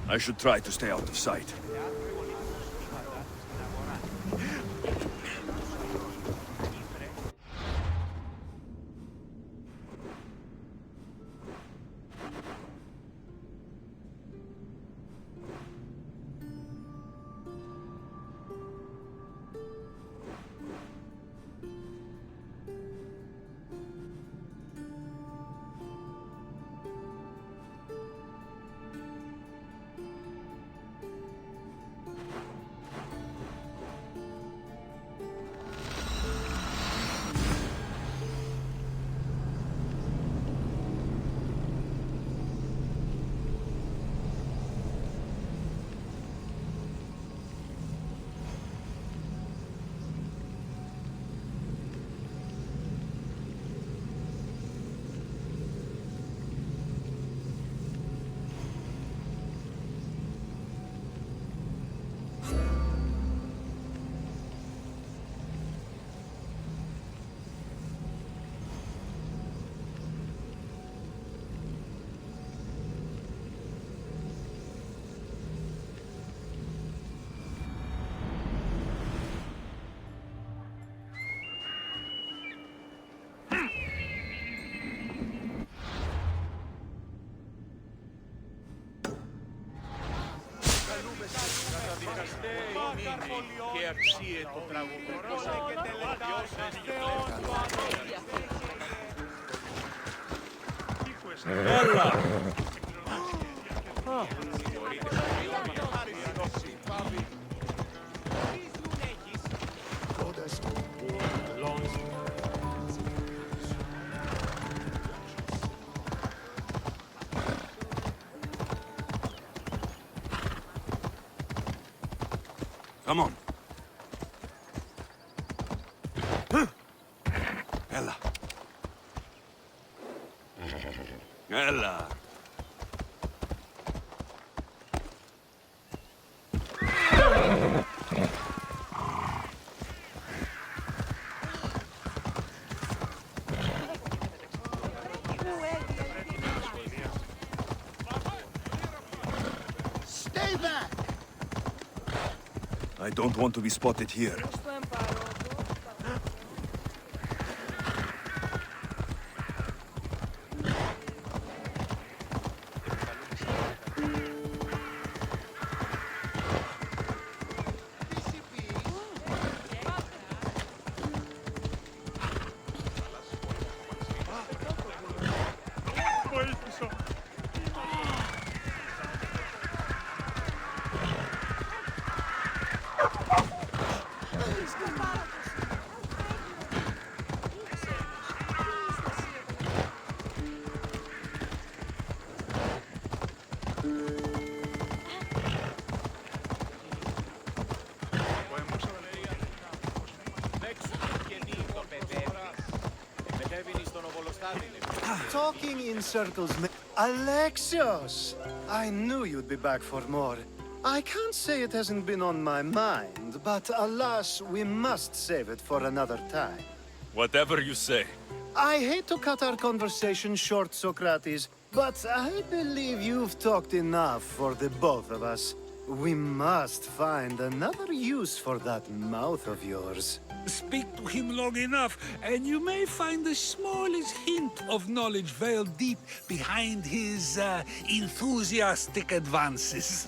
I should try to stay out of sight. Και αξίε το Come on. Ella. Ella. Stay back! I don't want to be spotted here. Talking in circles, Alexios! I knew you'd be back for more. I can't say it hasn't been on my mind, but alas, we must save it for another time. Whatever you say. I hate to cut our conversation short, Socrates, but I believe you've talked enough for the both of us. We must find another use for that mouth of yours. Speak to him long enough, and you may find the smallest hint of knowledge veiled deep behind his enthusiastic advances.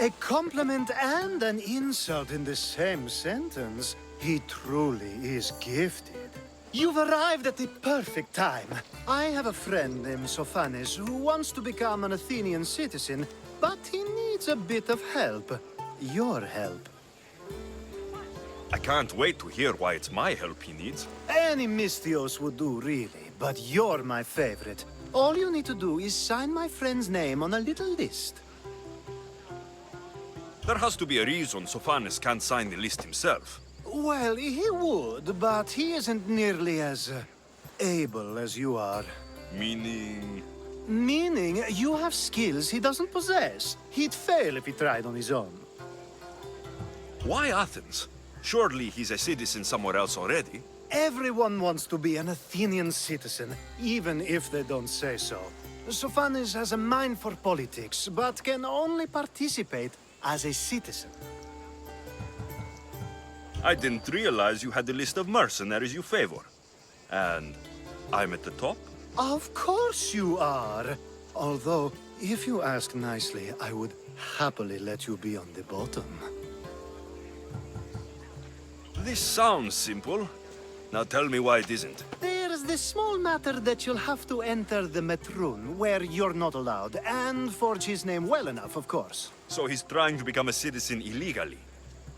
A compliment and an insult in the same sentence. He truly is gifted. You've arrived at the perfect time. I have a friend named Sophanes who wants to become an Athenian citizen, but he needs a bit of help. Your help. I can't wait to hear why it's my help he needs. Any Mystios would do, really, but you're my favorite. All you need to do is sign my friend's name on a little list. There has to be a reason Sophanes can't sign the list himself. Well, he would, but he isn't nearly as able as you are. Meaning... Meaning, you have skills he doesn't possess. He'd fail if he tried on his own. Why Athens? Surely he's a citizen somewhere else already. Everyone wants to be an Athenian citizen, even if they don't say so. Sofanis has a mind for politics, but can only participate as a citizen. I didn't realize you had a list of mercenaries you favor. And I'm at the top? Of course you are. Although, if you ask nicely, I would happily let you be on the bottom. This sounds simple. Now tell me why it isn't. There's the small matter that you'll have to enter the Metrun, where you're not allowed, and forge his name well enough, of course. So he's trying to become a citizen illegally.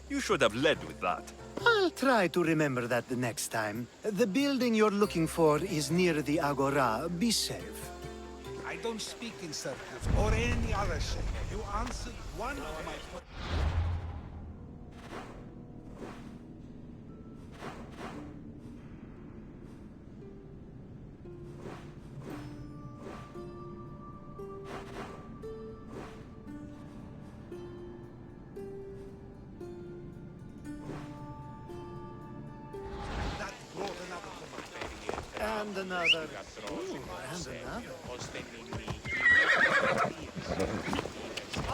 You should have led with that. I'll try to remember that the next time. The building you're looking for is near the Agora. Be safe. I don't speak in circles or any other shape. You answered one of my... And another. Ooh, and another.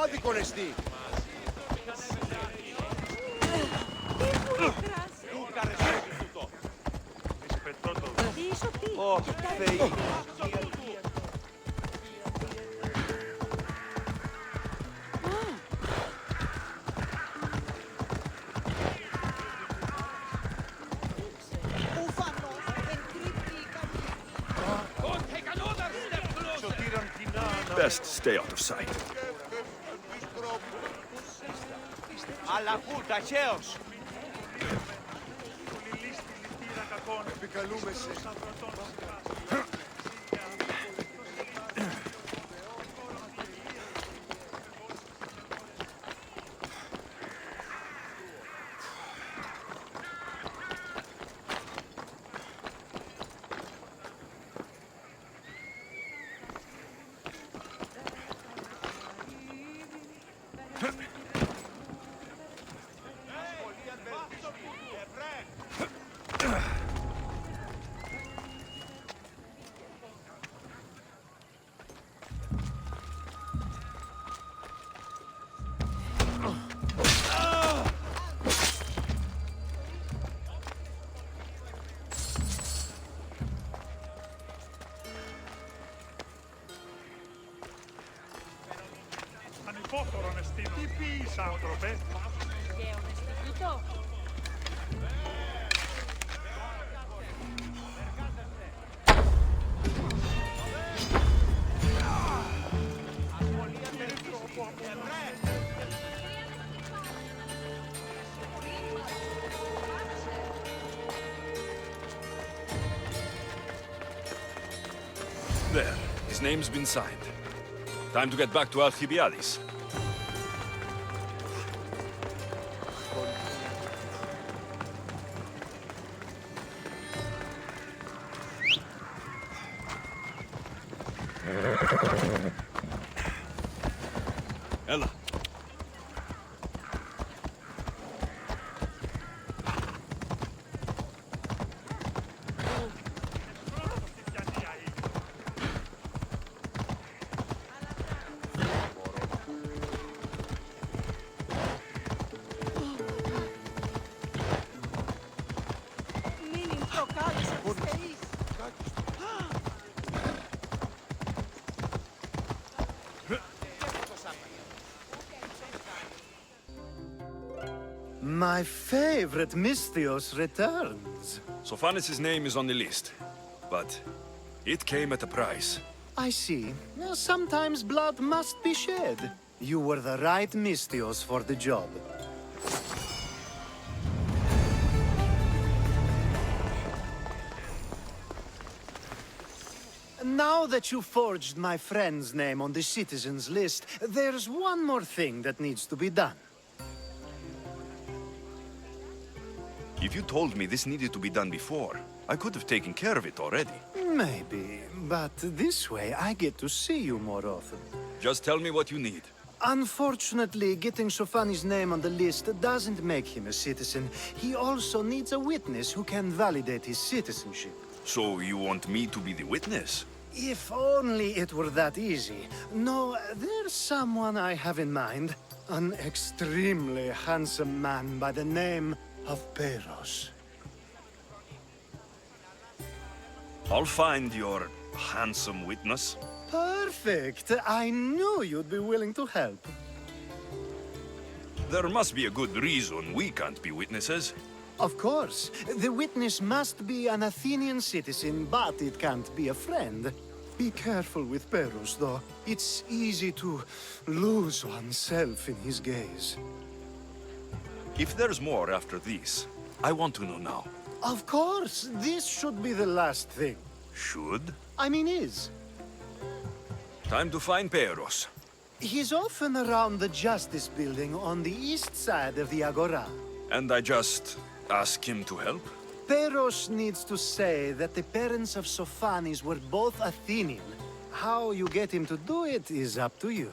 Άδικο ρεστή. Ω, Θεή. Best stay out of sight. Αλλαγού, ταχαίως. Επικαλούμεσαι. Ανυπόφορο νεστίνο. Τι πεις, άνθρωπε. There. His name's been signed. Time to get back to Alcibiades. Ella. My favorite Misthios returns. Sophanis' name is on the list, but it came at a price. I see. Sometimes blood must be shed. You were the right Misthios for the job. Now that you forged my friend's name on the citizens list, there's one more thing that needs to be done. If you told me this needed to be done before, I could have taken care of it already. Maybe, but this way I get to see you more often. Just tell me what you need. Unfortunately, getting Sofani's name on the list doesn't make him a citizen. He also needs a witness who can validate his citizenship. So you want me to be the witness? If only it were that easy. No, there's someone I have in mind. An extremely handsome man by the name of Peros. I'll find your handsome witness. Perfect. I knew you'd be willing to help. There must be a good reason we can't be witnesses. Of course. The witness must be an Athenian citizen, but it can't be a friend. Be careful with Peros, though. It's easy to lose oneself in his gaze. If there's more after this, I want to know now. Of course. This should be the last thing. Should? I mean, is. Time to find Peros. He's often around the Justice Building on the east side of the Agora. And I just ask him to help? Peros needs to say that the parents of Sophanis were both Athenian. How you get him to do it is up to you.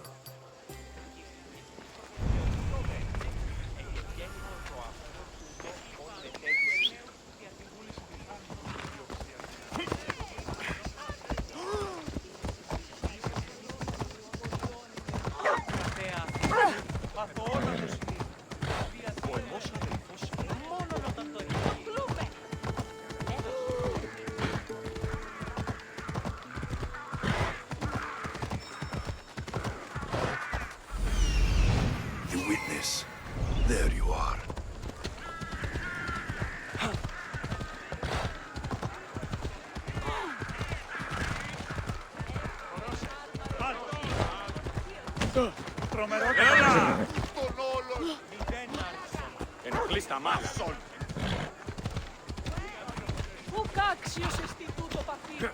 There you are. Έλα! Ενοχλείς τα μάτια. Πού κάξιος εστί τούτο παπί.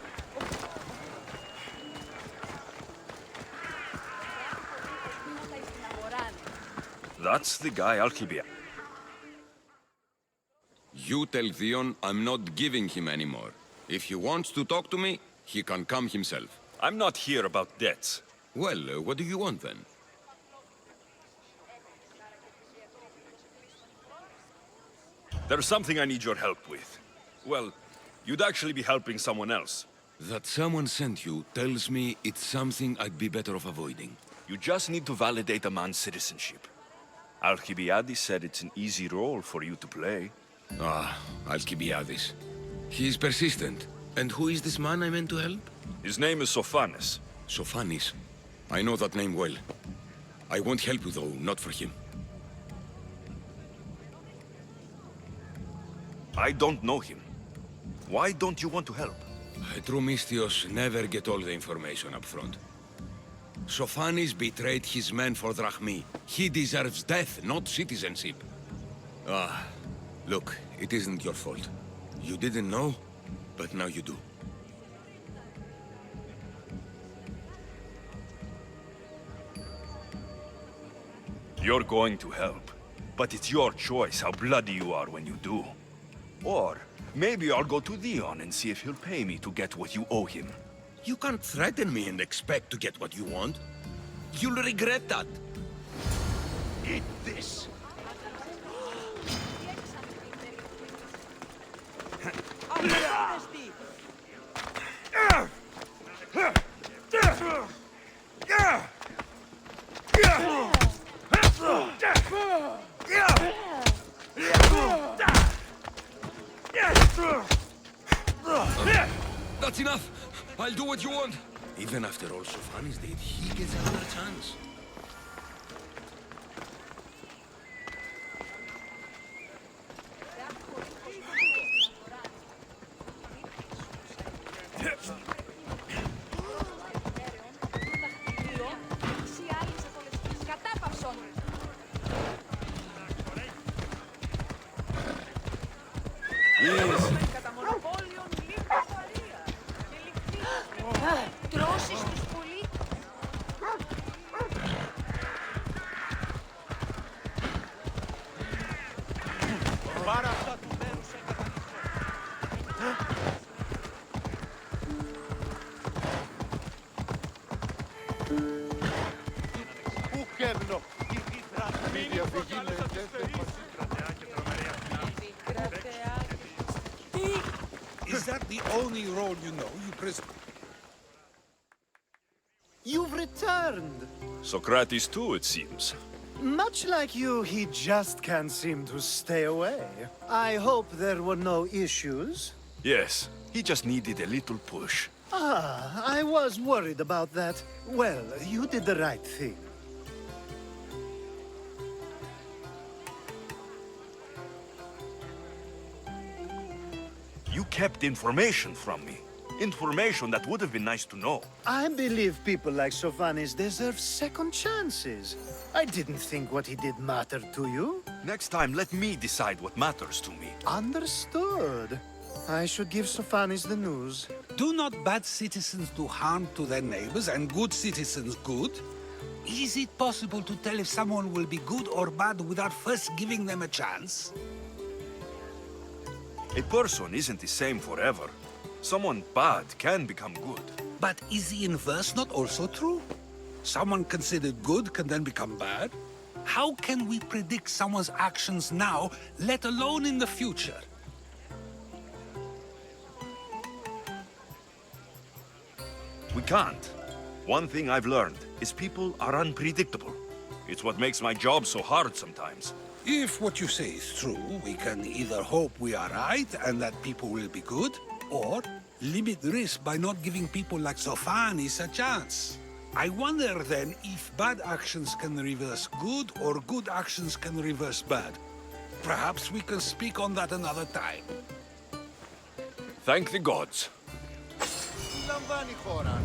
That's the guy Alkibia. You tell Theon I'm not giving him anymore. If he wants to talk to me, he can come himself. I'm not here about debts. Well, what do you want then? There's something I need your help with. Well, you'd actually be helping someone else. That someone sent you tells me it's something I'd be better off avoiding. You just need to validate a man's citizenship. Alcibiades said it's an easy role for you to play. Ah, Alcibiades. He's persistent. And who is this man I meant to help? His name is Sophanis. Sophanis. I know that name well. I won't help you though, not for him. I don't know him. Why don't you want to help? True Mystios never get all the information up front. Sophanis betrayed his men for drachmi. He deserves death, not citizenship. Ah, look, it isn't your fault. You didn't know, but now you do. You're going to help, but it's your choice how bloody you are when you do. Or maybe I'll go to Theon and see if he'll pay me to get what you owe him. You can't threaten me and expect to get what you want. You'll regret that. Eat this. That's enough. I'll do what you want. Even after all Sophanis did, he gets another chance. Τρώσεις τους πολίτες. Πάρα αυτά του μέρους έκαναν. Πού κέρνω. Μην προκάλεσα τους φερείς. Is that the only role you know, you prisoner? You've returned. Socrates too, it seems. Much like you, he just can't seem to stay away. I hope there were no issues. Yes, he just needed a little push. Ah, I was worried about that. Well, you did the right thing. You kept information from me. Information that would have been nice to know. I believe people like Sophanis deserve second chances. I didn't think what he did mattered to you. Next time, let me decide what matters to me. Understood. I should give Sophanis the news. Do not bad citizens do harm to their neighbors and good citizens good? Is it possible to tell if someone will be good or bad without first giving them a chance? A person isn't the same forever. Someone bad can become good. But is the inverse not also true? Someone considered good can then become bad? How can we predict someone's actions now, let alone in the future? We can't. One thing I've learned is people are unpredictable. It's what makes my job so hard sometimes. If what you say is true, we can either hope we are right and that people will be good, or limit the risk by not giving people like Sophanis a chance. I wonder then if bad actions can reverse good or good actions can reverse bad. Perhaps we can speak on that another time. Thank the gods. Λαμβάνει χώρα.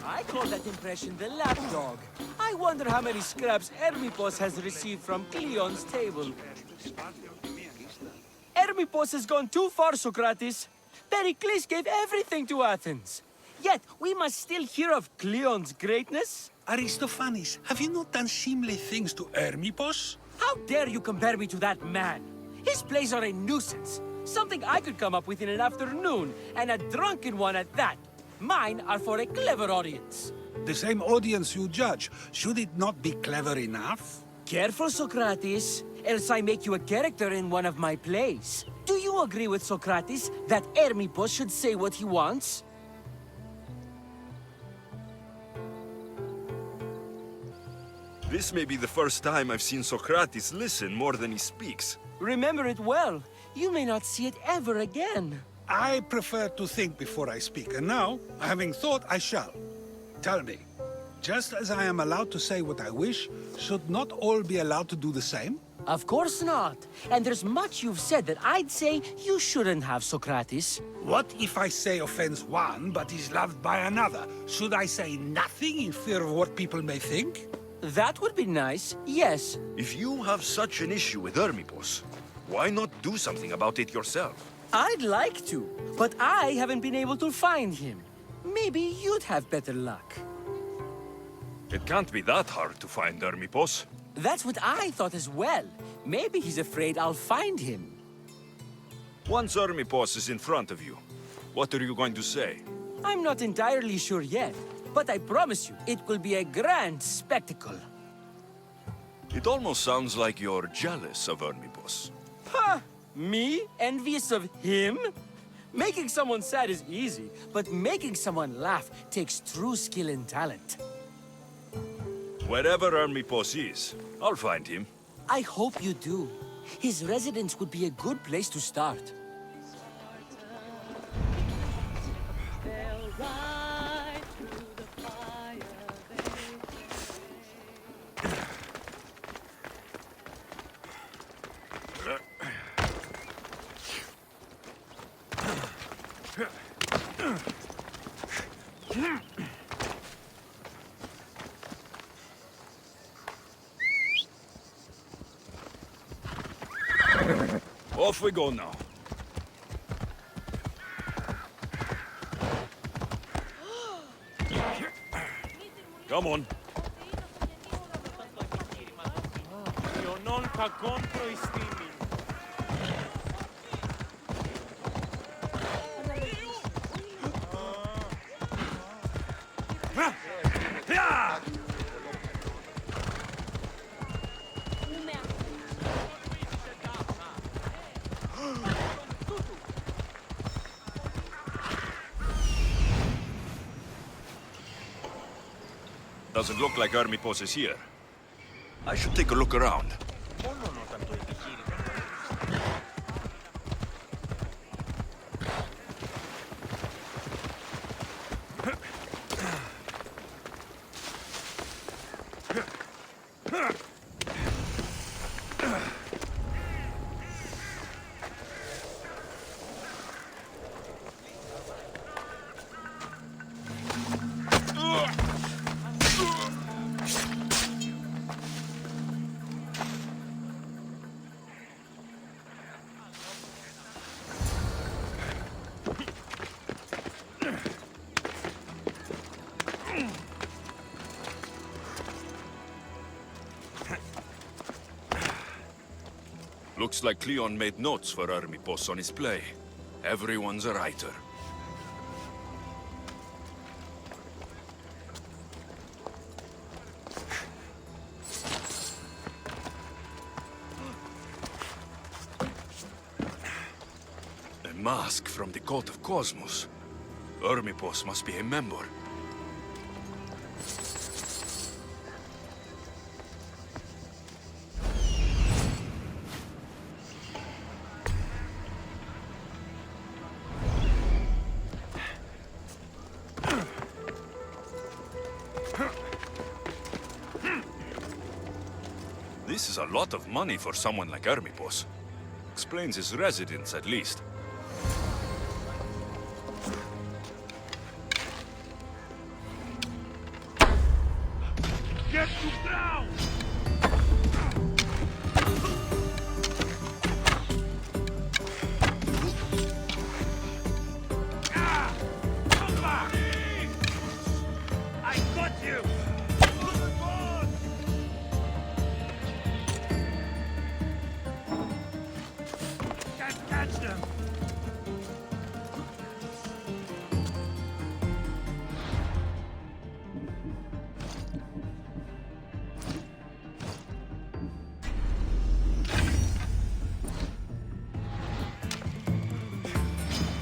I call that impression the lapdog. I wonder how many scraps Hermipos has received from Cleon's table. Hermipos has gone too far, Socrates. Pericles gave everything to Athens. Yet, we must still hear of Cleon's greatness. Aristophanes, have you not done seemly things to Hermipos? How dare you compare me to that man? His plays are a nuisance. Something I could come up with in an afternoon, and a drunken one at that. Mine are for a clever audience. The same audience you judge. Should it not be clever enough? Careful, Socrates, else I make you a character in one of my plays. Do you agree with Socrates that Hermipos should say what he wants? This may be the first time I've seen Socrates listen more than he speaks. Remember it well. You may not see it ever again. I prefer to think before I speak, and now, having thought, I shall. Tell me, just as I am allowed to say what I wish, should not all be allowed to do the same? Of course not. And there's much you've said that I'd say you shouldn't have, Socrates. What if I say offends one, but is loved by another? Should I say nothing in fear of what people may think? That would be nice, yes. If you have such an issue with Hermipos, why not do something about it yourself? I'd like to, but I haven't been able to find him. Maybe you'd have better luck. It can't be that hard to find Hermipos. That's what I thought as well. Maybe he's afraid I'll find him. Once Hermipos is in front of you, what are you going to say? I'm not entirely sure yet, but I promise you, it will be a grand spectacle. It almost sounds like you're jealous of Hermipos. Ha! Me? Envious of him? Making someone sad is easy, but making someone laugh takes true skill and talent. Wherever Hermipos is, I'll find him. I hope you do. His residence would be a good place to start. Off we go now. Come on. Io non ca contro i stimi. Doesn't look like Hermipos is here. I should take a look around. Looks like Cleon made notes for Hermipos on his play. Everyone's a writer. A mask from the cult of Cosmos. Hermipos must be a member. This is a lot of money for someone like Hermipos. Explains his residence, at least. Get to ground! Come back! I got you! Can't catch them!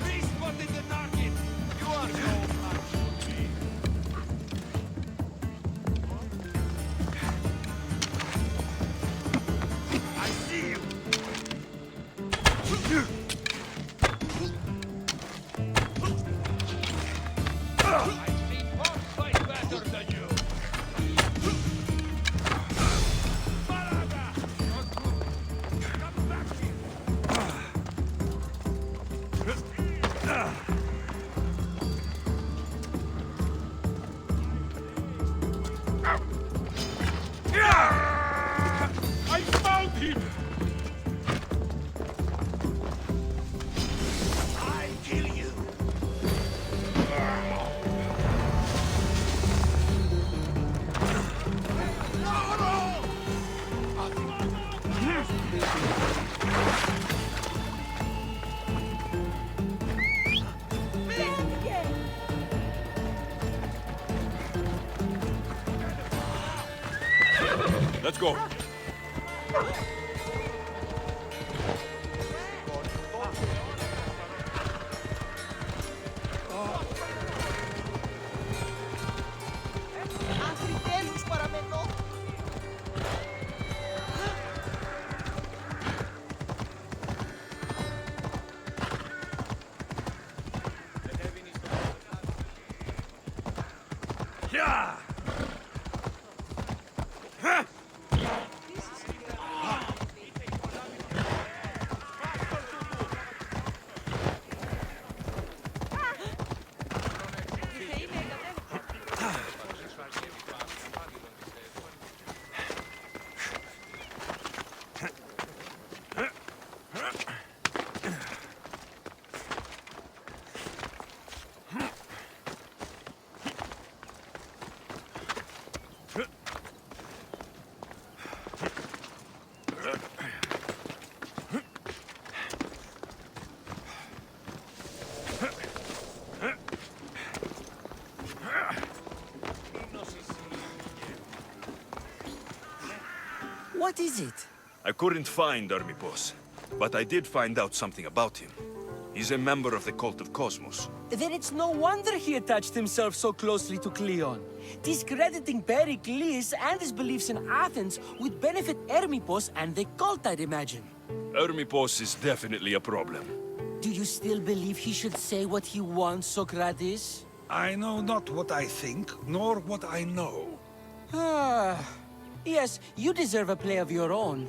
Respotted the target! You are no match for me! I see you! I see Fox fight better than you! Balaga! Not good! Come back here! I found him! I kill you! Let's go. Άκρη τέλους παραμένω. Yeah! Huh? What is it? I couldn't find Hermipos, but I did find out something about him. He's a member of the Cult of Cosmos. Then it's no wonder he attached himself so closely to Cleon. Discrediting Pericles and his beliefs in Athens would benefit Hermipos and the cult, I'd imagine. Hermipos is definitely a problem. Do you still believe he should say what he wants, Socrates? I know not what I think, nor what I know. Ah, yes, you deserve a play of your own.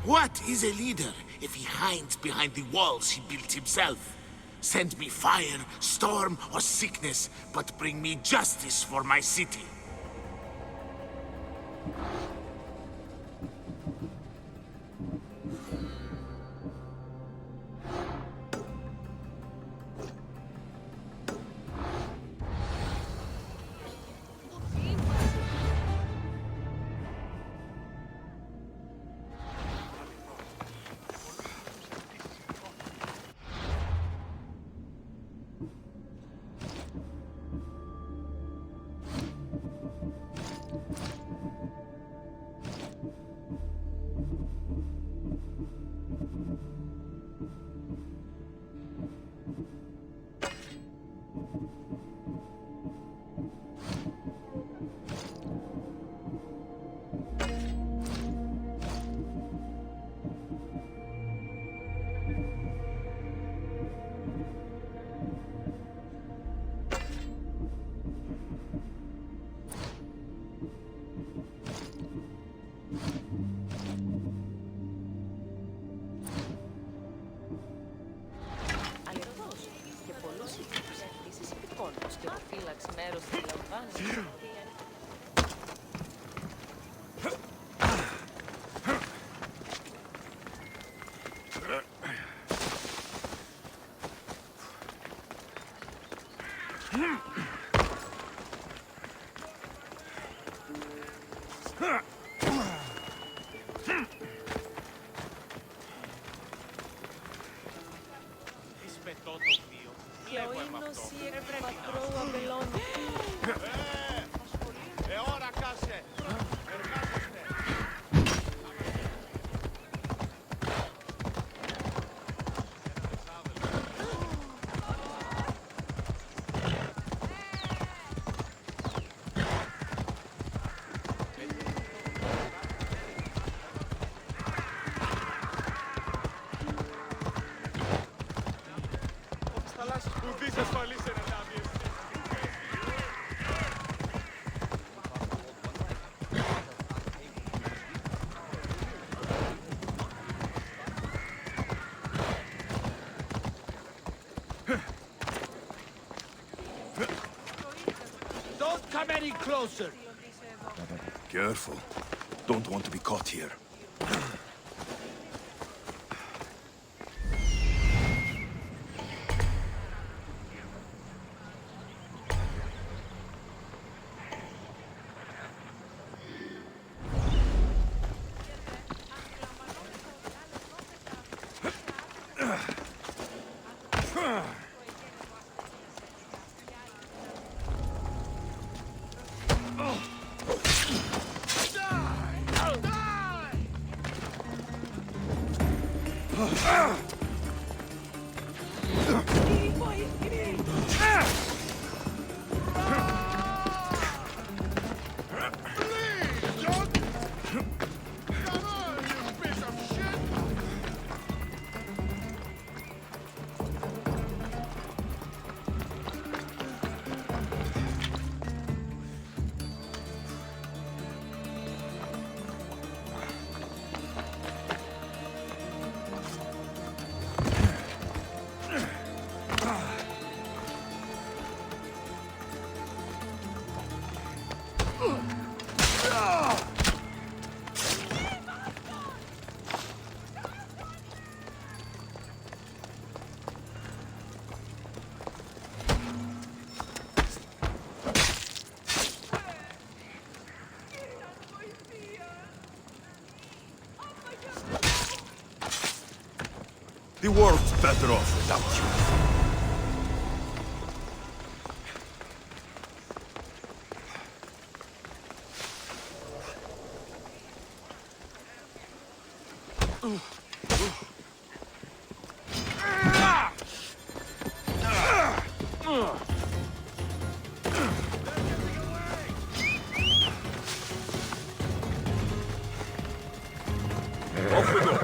What is a leader if he hides behind the walls he built himself? Send me fire, storm, or sickness, but bring me justice for my city. Ora case! Don't come any closer! Careful. Don't want to be caught here. The world's better off without you. Off we go.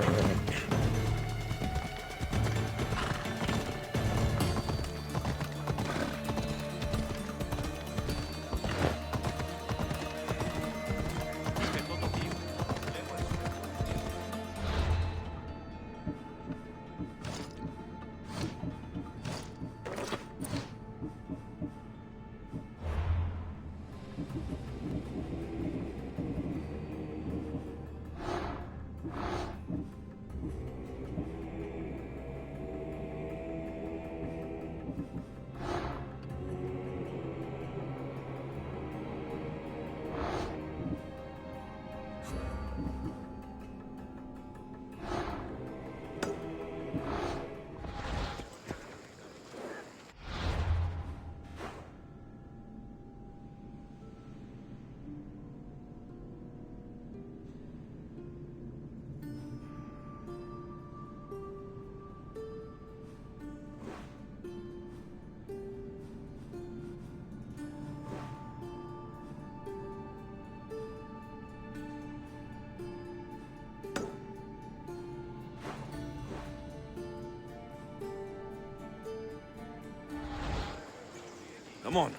Come on.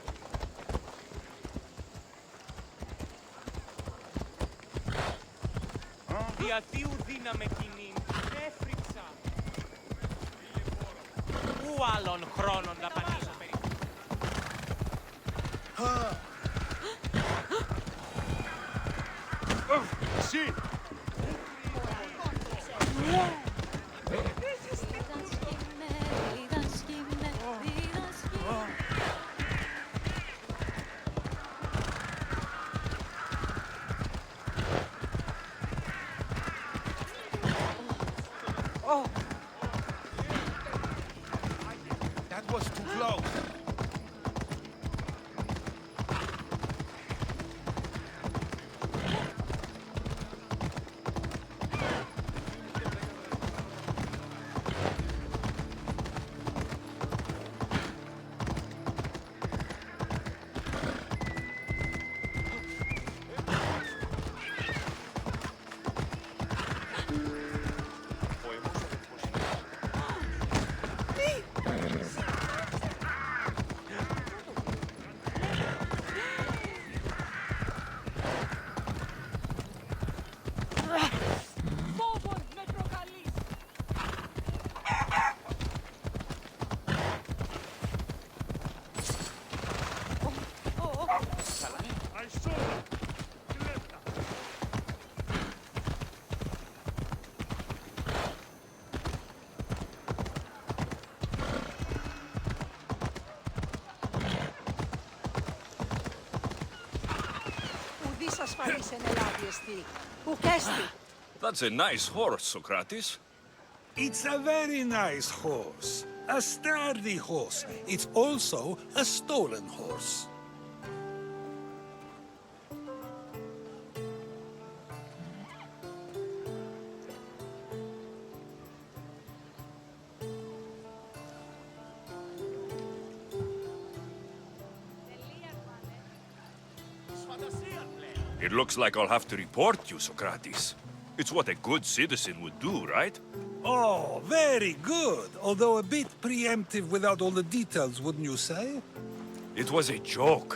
Διατίου δύναμε κοινήν, έφρυξα. Πού άλλον χρόνων να πανίσω περί... Sì! That was too close. Φόβον με προκαλείς. Hai solo! Diletta! Ουδής ασφαλής εν Ελλάδη εστί. Ουκ έστι. That's a nice horse, Socrates. It's a very nice horse. A sturdy horse. It's also a stolen horse. It looks like I'll have to report you, Socrates. It's what a good citizen would do, right? Oh, very good. Although a bit preemptive without all the details, wouldn't you say? It was a joke.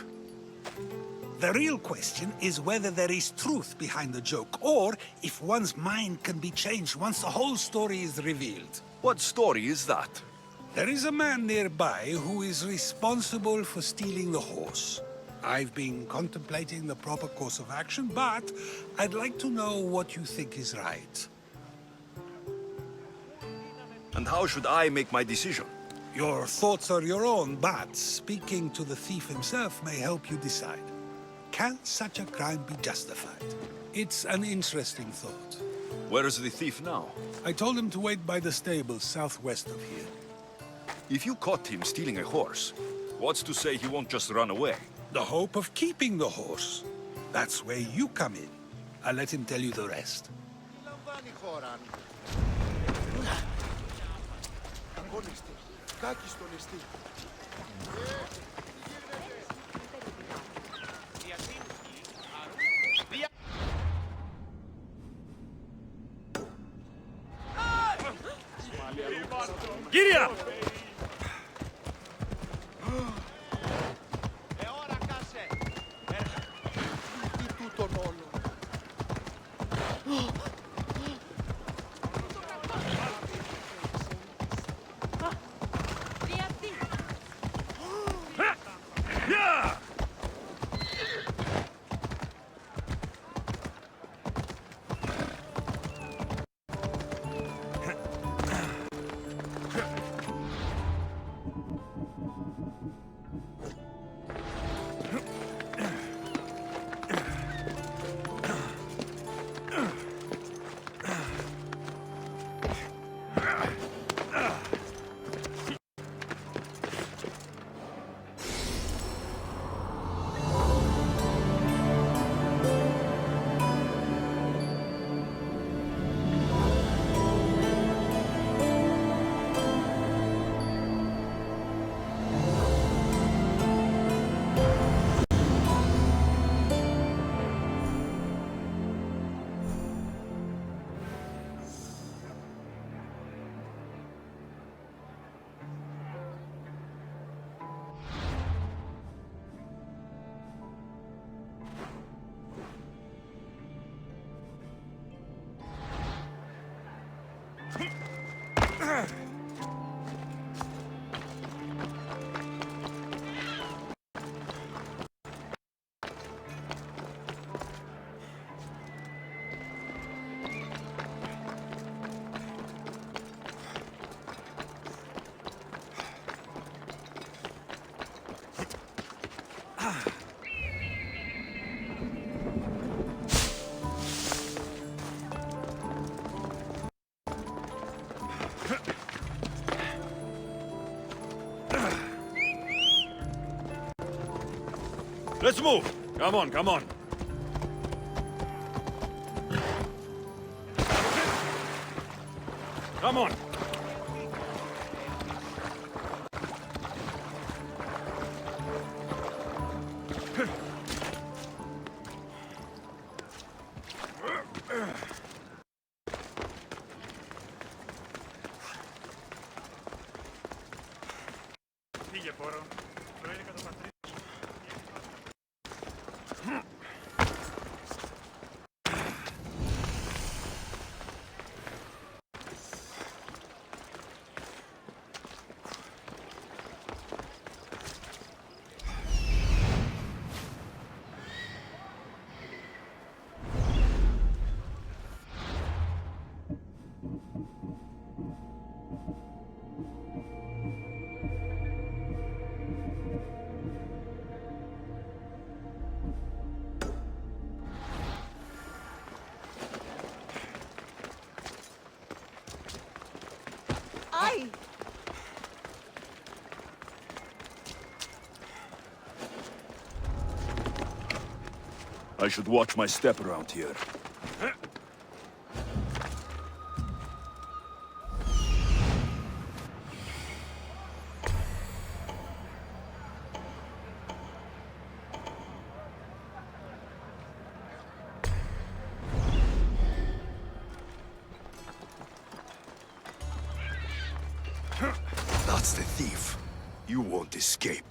The real question is whether there is truth behind the joke, or if one's mind can be changed once the whole story is revealed. What story is that? There is a man nearby who is responsible for stealing the horse. I've been contemplating the proper course of action, but I'd like to know what you think is right. And how should I make my decision? Your thoughts are your own, but speaking to the thief himself may help you decide. Can such a crime be justified? It's an interesting thought. Where is the thief now? I told him to wait by the stables southwest of here. If you caught him stealing a horse, what's to say he won't just run away? The hope of keeping the horse. That's where you come in. I'll let him tell you the rest. βάνει χώραν. Αγώνιστη. Κάκι στον εστί. Κύρια! Ώρα κάσε. Τι τούτον όλο. Let's move. Come on, come on. Come on. Φύγε, πόρο. Το 11 το πατρί. Ai! I should watch my step around here. That's the thief. You won't escape.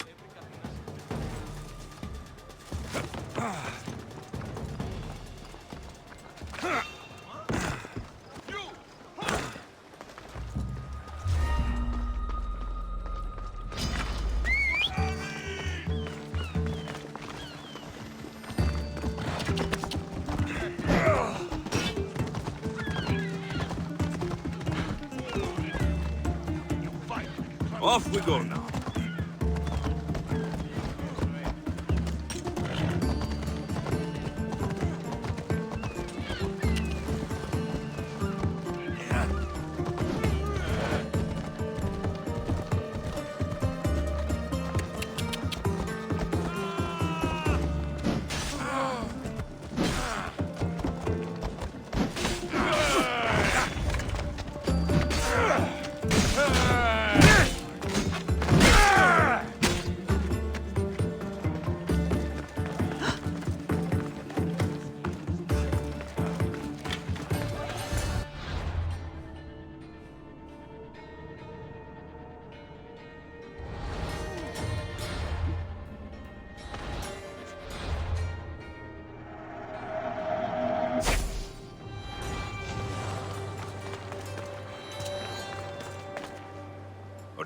Off we go now.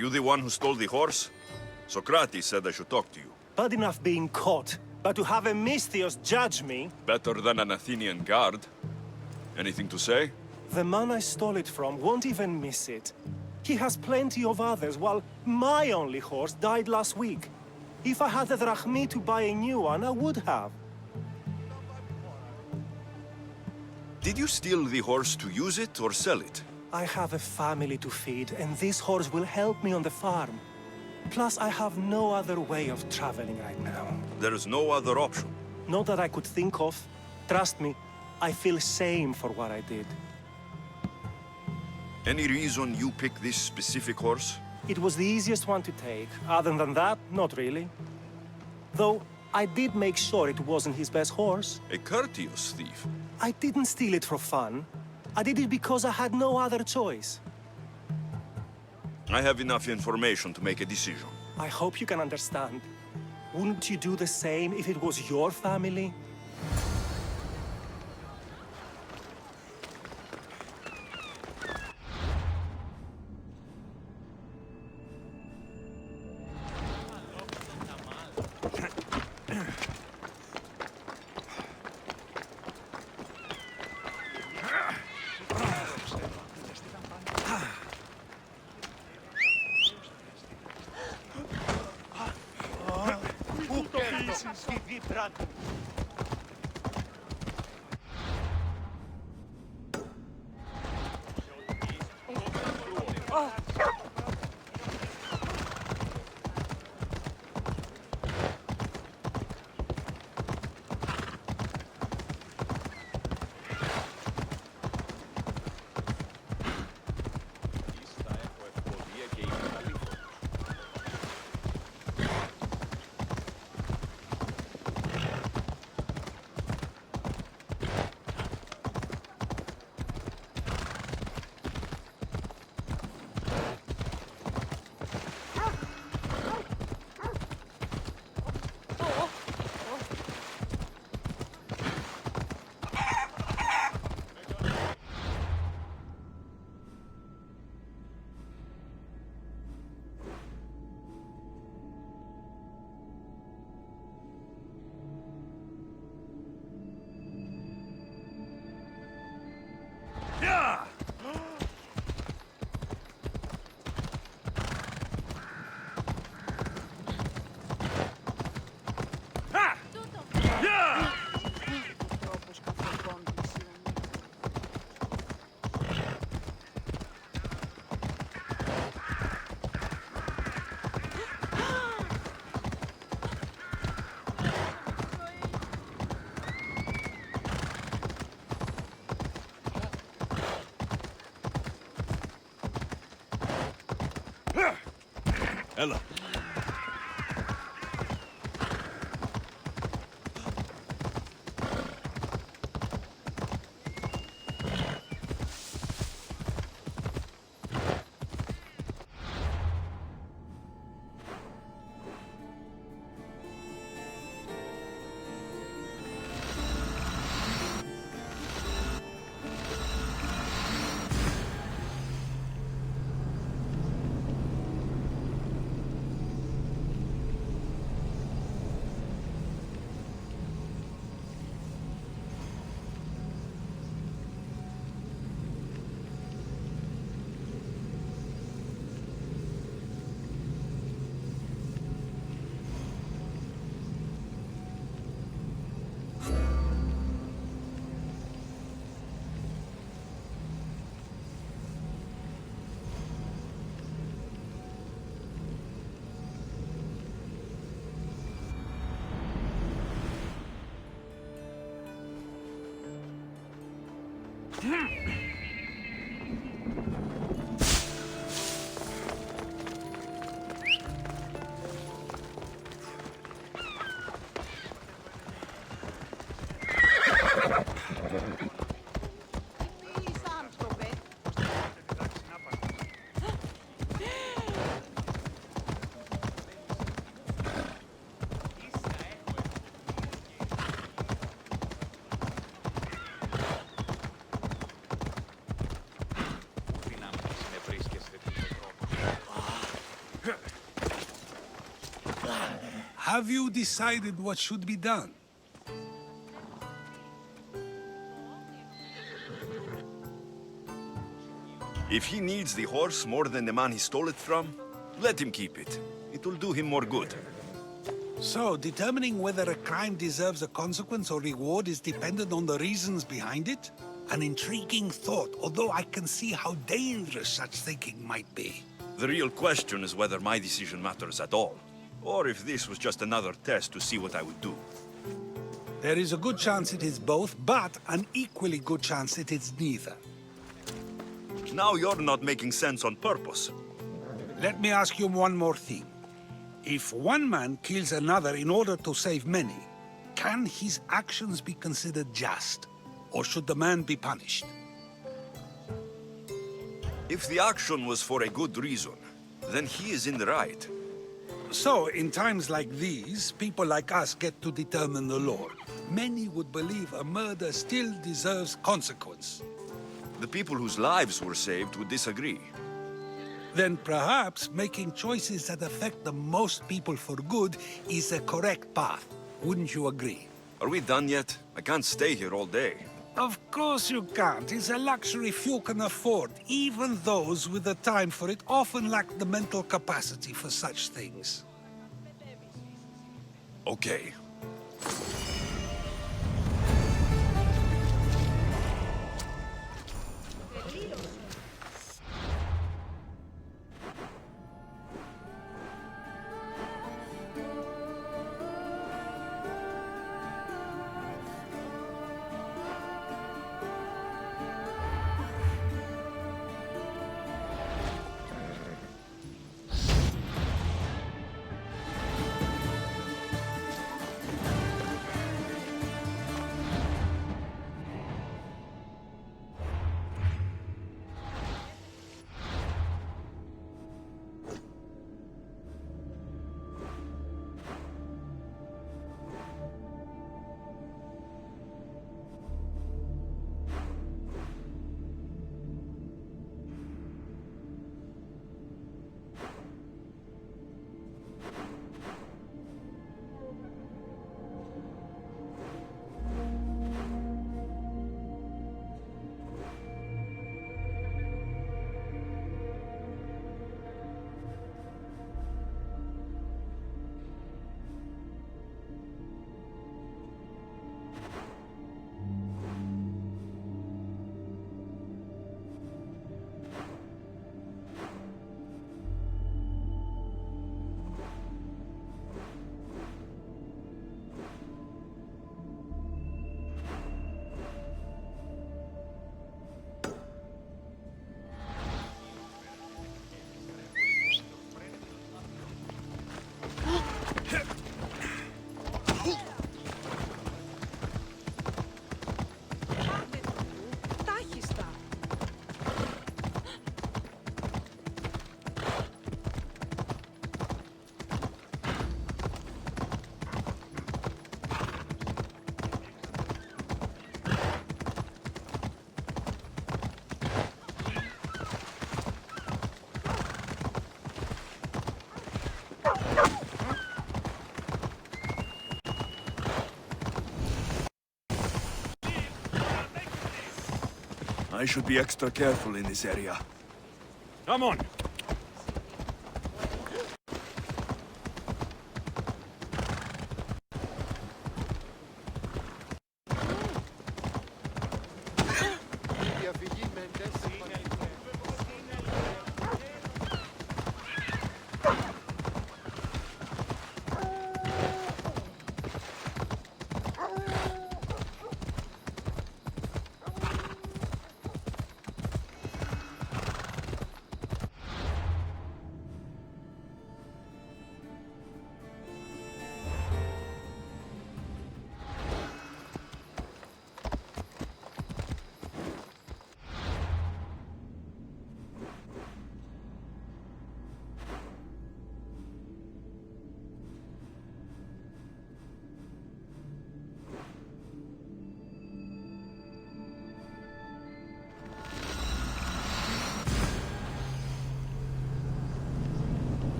you the one who stole the horse? Socrates said I should talk to you. Bad enough being caught, but to have a Misthios judge me? Better than an Athenian guard. Anything to say? The man I stole it from won't even miss it. He has plenty of others, while my only horse died last week. If I had the drachmi to buy a new one, I would have. Did you steal the horse to use it or sell it? I have a family to feed, and this horse will help me on the farm. Plus, I have no other way of traveling right now. There is no other option. Not that I could think of. Trust me, I feel shame for what I did. Any reason you picked this specific horse? It was the easiest one to take. Other than that, not really. Though, I did make sure it wasn't his best horse. A courteous thief. I didn't steal it for fun. I did it because I had no other choice. I have enough information to make a decision. I hope you can understand. Wouldn't you do the same if it was your family? Ella. Have you decided what should be done? If he needs the horse more than the man he stole it from, let him keep it. It will do him more good. So, determining whether a crime deserves a consequence or reward is dependent on the reasons behind it? An intriguing thought, although I can see how dangerous such thinking might be. The real question is whether my decision matters at all, or if this was just another test to see what I would do. There is a good chance it is both, but an equally good chance it is neither. Now you're not making sense on purpose. Let me ask you one more thing. If one man kills another in order to save many, can his actions be considered just? Or should the man be punished? If the action was for a good reason, then he is in the right. So, in times like these, people like us get to determine the law. Many would believe a murder still deserves consequence. The people whose lives were saved would disagree. Then perhaps making choices that affect the most people for good is a correct path. Wouldn't you agree? Are we done yet? I can't stay here all day. Of course you can't. It's a luxury few can afford. Even those with the time for it often lack the mental capacity for such things. Okay. I should be extra careful in this area. Come on.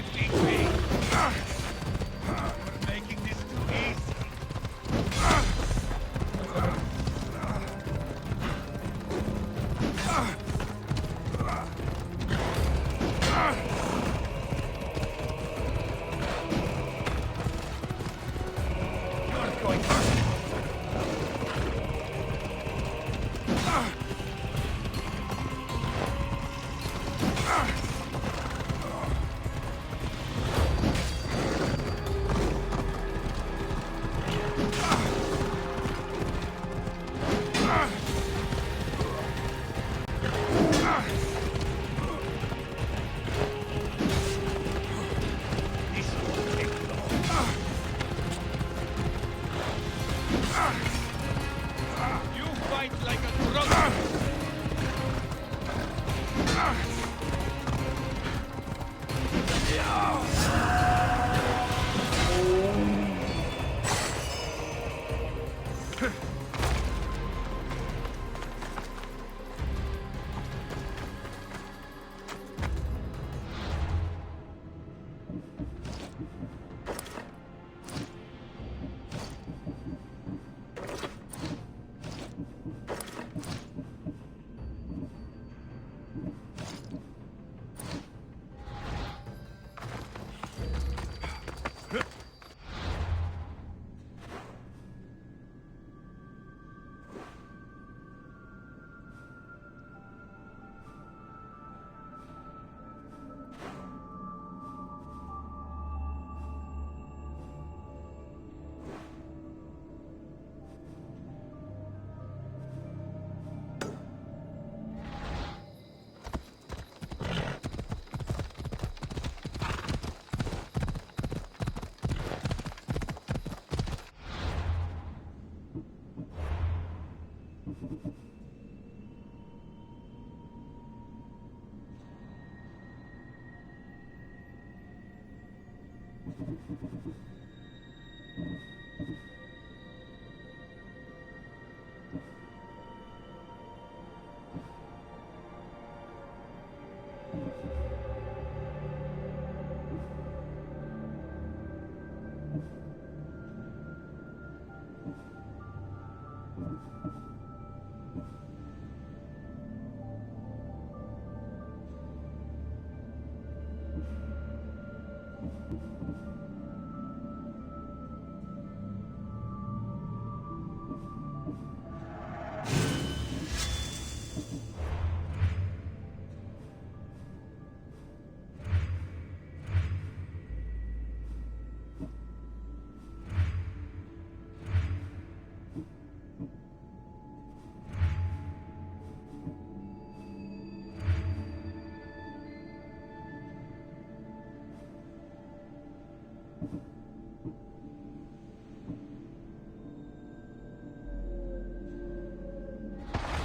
defeat me! You're making this too easy! You're going to... You fight like a drunk!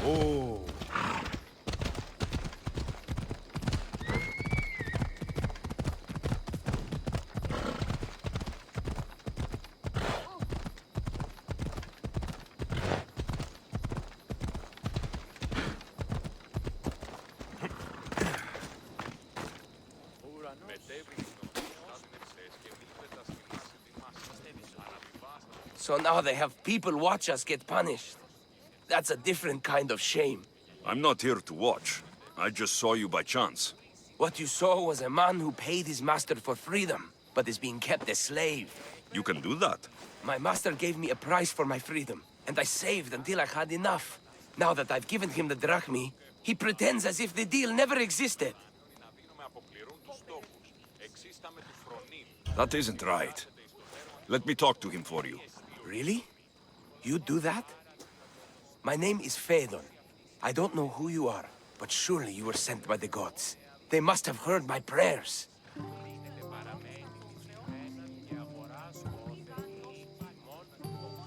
Oh. So now they have people watch us get punished. That's a different kind of shame. I'm not here to watch. I just saw you by chance. What you saw was a man who paid his master for freedom, but is being kept a slave. You can do that? My master gave me a price for my freedom, and I saved until I had enough. Now that I've given him the drachmi, he pretends as if the deal never existed. That isn't right. Let me talk to him for you. Really? You do that? My name is Phaedon. I don't know who you are, but surely you were sent by the gods. They must have heard my prayers.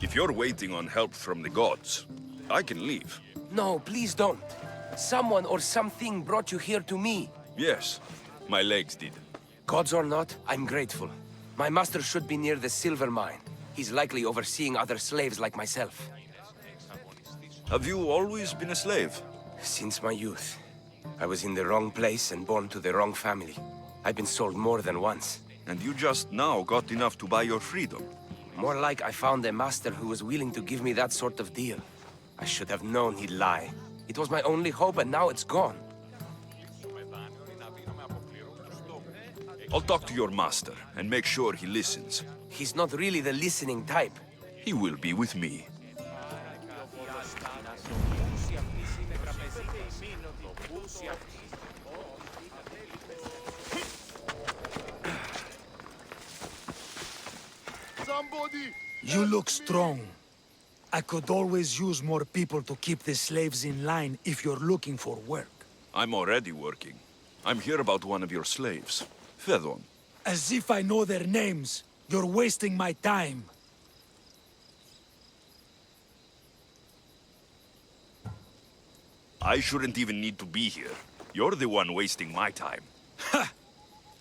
If you're waiting on help from the gods, I can leave. No, please don't. Someone or something brought you here to me. Yes, my legs did. Gods or not, I'm grateful. My master should be near the silver mine. He's likely overseeing other slaves like myself. Have you always been a slave? Since my youth. I was in the wrong place and born to the wrong family. I've been sold more than once. And you just now got enough to buy your freedom. More like I found a master who was willing to give me that sort of deal. I should have known he'd lie. It was my only hope, and now it's gone. I'll talk to your master and make sure he listens. He's not really the listening type. He will be with me. You look strong. I could always use more people to keep the slaves in line if you're looking for work. I'm already working. I'm here about one of your slaves, Fedon. As if I know their names. You're wasting my time. I shouldn't even need to be here. You're the one wasting my time. Ha!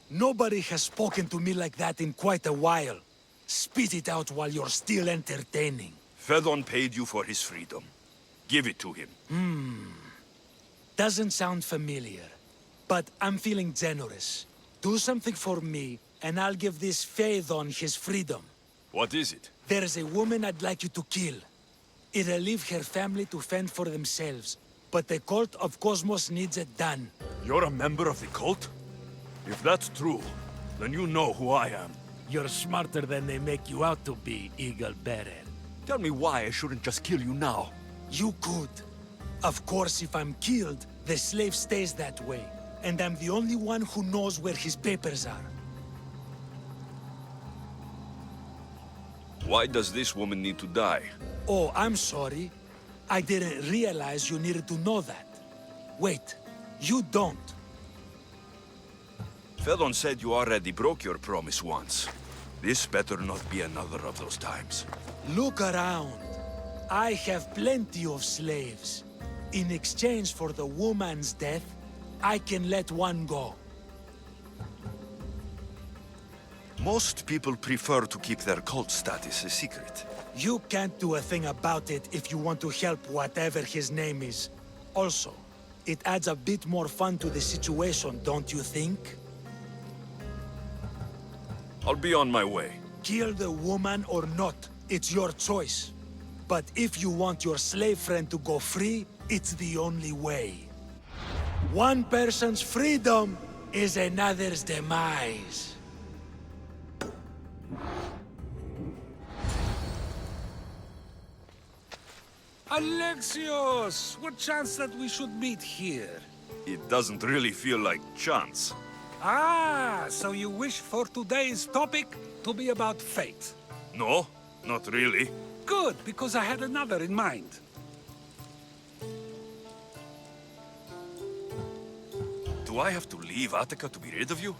Nobody has spoken to me like that in quite a while. Spit it out while you're still entertaining. Fedon paid you for his freedom. Give it to him. Doesn't sound familiar. But I'm feeling generous. Do something for me, and I'll give this Phaethon his freedom. What is it? There's a woman I'd like you to kill. It'll leave her family to fend for themselves. But the cult of Cosmos needs it done. You're a member of the cult? If that's true, then you know who I am. You're smarter than they make you out to be, Eagle Bearer. Tell me why I shouldn't just kill you now. You could. Of course, if I'm killed, the slave stays that way. And I'm the only one who knows where his papers are. Why does this woman need to die? Oh, I'm sorry. I didn't realize you needed to know that. Wait, you don't. Fedon said you already broke your promise once. This better not be another of those times. Look around. I have plenty of slaves. In exchange for the woman's death, I can let one go. Most people prefer to keep their cult status a secret. You can't do a thing about it if you want to help whatever his name is. Also, it adds a bit more fun to the situation, don't you think? I'll be on my way. Kill the woman or not, it's your choice. But if you want your slave friend to go free, it's the only way. One person's freedom is another's demise. Alexios! What chance that we should meet here? It doesn't really feel like chance. Ah, so you wish for today's topic to be about fate? No, not really. Good, because I had another in mind. Do I have to leave Attica to be rid of you?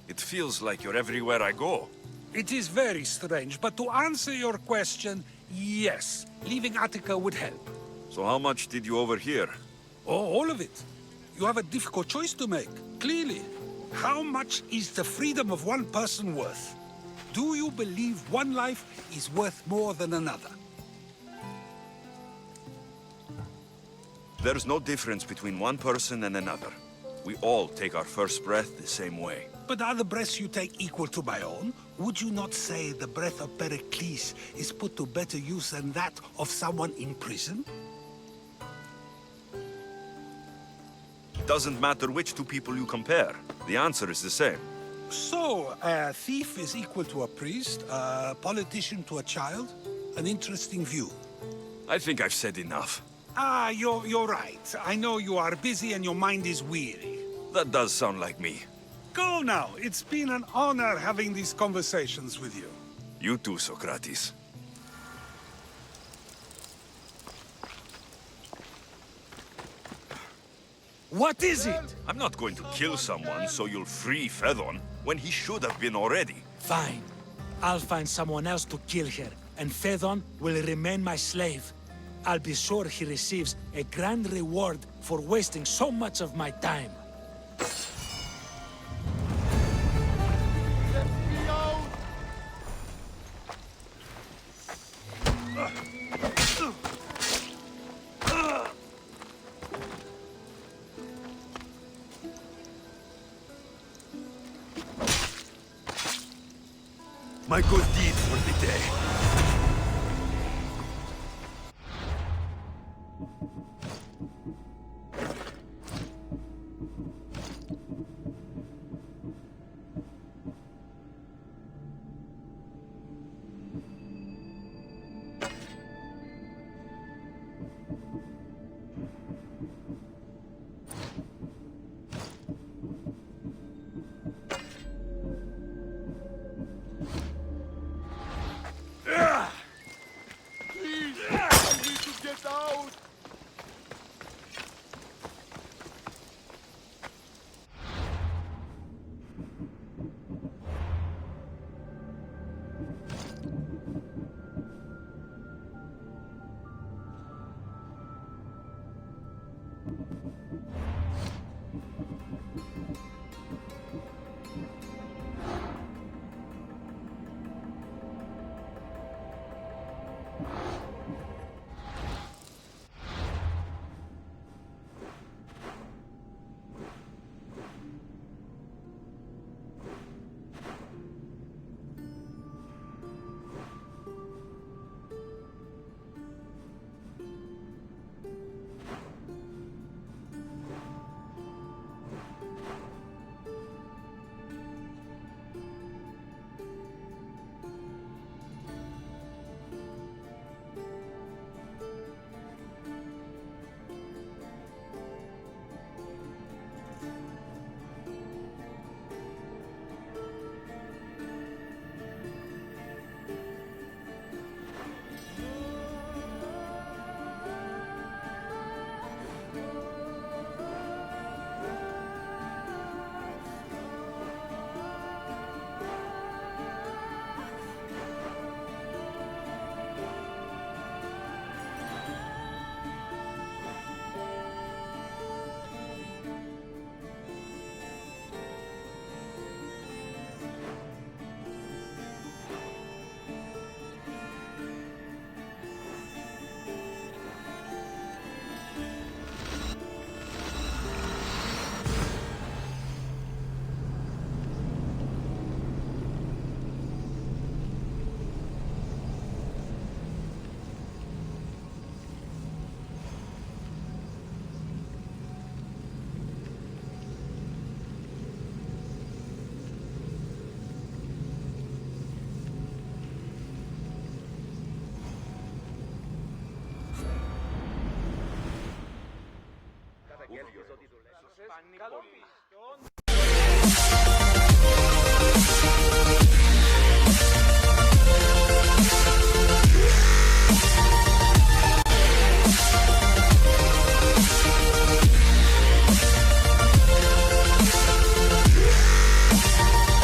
It feels like you're everywhere I go. It is very strange, but to answer your question, yes, leaving Attica would help. So how much did you overhear? Oh, all of it. You have a difficult choice to make, clearly. How much is the freedom of one person worth? Do you believe one life is worth more than another? There's no difference between one person and another. We all take our first breath the same way. But are the breaths you take equal to my own? Would you not say the breath of Pericles is put to better use than that of someone in prison? Doesn't matter which two people you compare. The answer is the same. So, a thief is equal to a priest, a politician to a child? An interesting view. I think I've said enough. Ah, you're right. I know you are busy and your mind is weary. That does sound like me. Go now. It's been an honor having these conversations with you. You too, Socrates. What is it? I'm not going to kill someone so you'll free Phaethon when he should have been already. Fine. I'll find someone else to kill her, and Phaethon will remain my slave. I'll be sure he receives a grand reward for wasting so much of my time. My good deed for the day. Cada